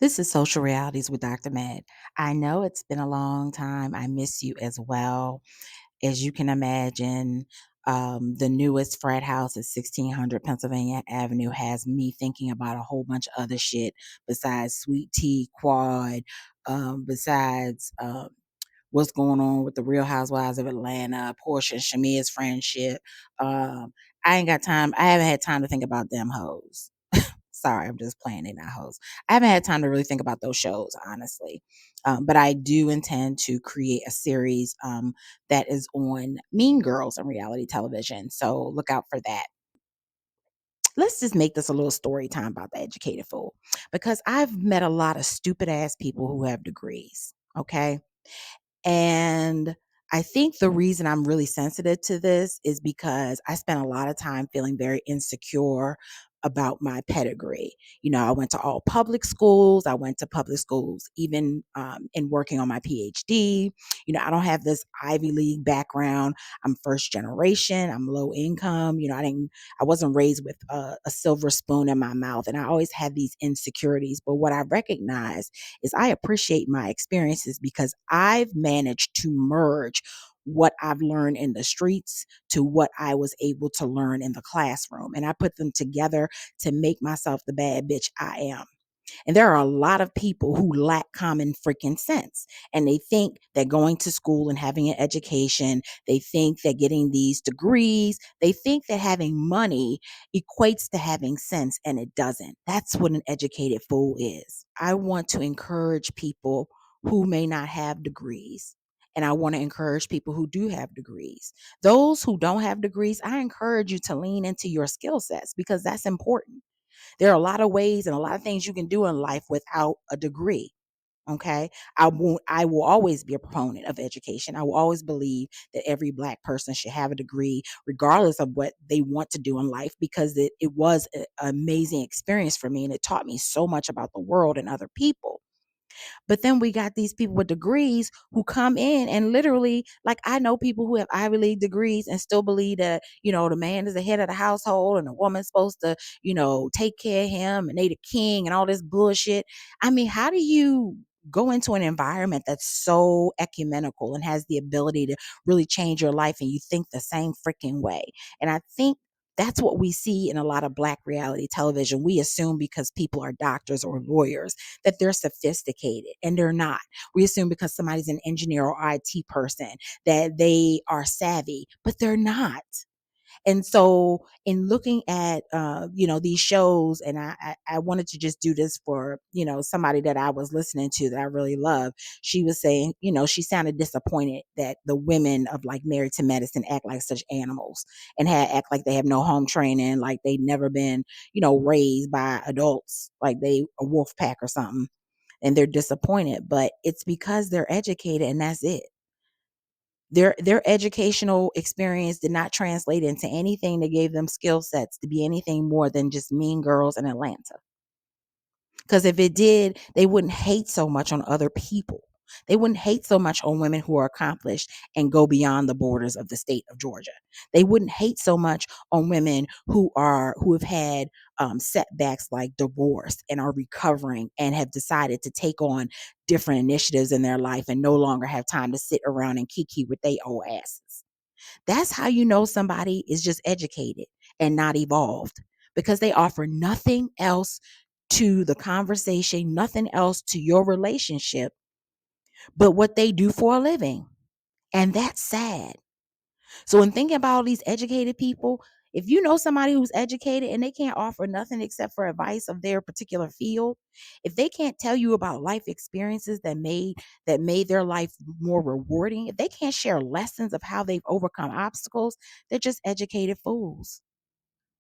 This is Social Realities with DrMED. I know it's been a long time. I miss you as well. As you can imagine, the newest frat house at 1600 Pennsylvania Avenue has me thinking about a whole bunch of other shit besides Sweet Tea Quad, besides what's going on with the Real Housewives of Atlanta, Portia and Shamir's friendship. Um, I ain't got time. I haven't had time to think about them hoes. Sorry, I'm just playing. They not hoes. I haven't had time to really think about those shows, honestly. But I do intend to create a series that is on Mean Girls on reality television. So look out for that. Let's just make this a little story time about the educated fool because I've met a lot of stupid ass people who have degrees. Okay. And I think the reason I'm really sensitive to this is because I spent a lot of time feeling very insecure about my pedigree. I went to all public schools. I went to public schools, even in working on my PhD. I don't have this Ivy League background. I'm first generation. I'm low income. I wasn't raised with a silver spoon in my mouth, and I always had these insecurities. But what I recognize is I appreciate my experiences because I've managed to merge what I've learned in the streets to what I was able to learn in the classroom. And I put them together to make myself the bad bitch I am. And there are a lot of people who lack common freaking sense. And they think that going to school and having an education, they think that getting these degrees, they think that having money equates to having sense, and it doesn't. That's what an educated fool is. I want to encourage people who may not have degrees. And I want to encourage people who do have degrees. Those who don't have degrees, I encourage you to lean into your skill sets because that's important. There are a lot of ways and a lot of things you can do in life without a degree. Okay. I will always be a proponent of education. I will always believe that every Black person should have a degree, regardless of what they want to do in life, because it was an amazing experience for me and it taught me so much about the world and other people. But then we got these people with degrees who come in and literally, like, I know people who have Ivy League degrees and still believe that, the man is the head of the household and the woman's supposed to, take care of him and they the king and all this bullshit. I mean, how do you go into an environment that's so ecumenical and has the ability to really change your life and you think the same freaking way? And I think that's what we see in a lot of Black reality television. We assume because people are doctors or lawyers that they're sophisticated, and they're not. We assume because somebody's an engineer or IT person that they are savvy, but they're not. And so in looking at these shows, and I wanted to just do this for somebody that I was listening to that I really love. She was saying, she sounded disappointed that the women of like Married to Medicine act like such animals and act like they have no home training, like they've never been raised by adults, like they a wolf pack or something, and they're disappointed. But it's because they're educated, and that's it. Their educational experience did not translate into anything that gave them skill sets to be anything more than just mean girls in Atlanta. Because if it did, they wouldn't hate so much on other people. They wouldn't hate so much on women who are accomplished and go beyond the borders of the state of Georgia. They wouldn't hate so much on women who have had setbacks like divorce and are recovering and have decided to take on different initiatives in their life and no longer have time to sit around and kiki with their old asses. That's how you know somebody is just educated and not evolved, because they offer nothing else to the conversation, nothing else to your relationship but what they do for a living. And that's sad. So, in thinking about all these educated people, if you know somebody who's educated and they can't offer nothing except for advice of their particular field, if they can't tell you about life experiences that made their life more rewarding, if they can't share lessons of how they've overcome obstacles, they're just educated fools.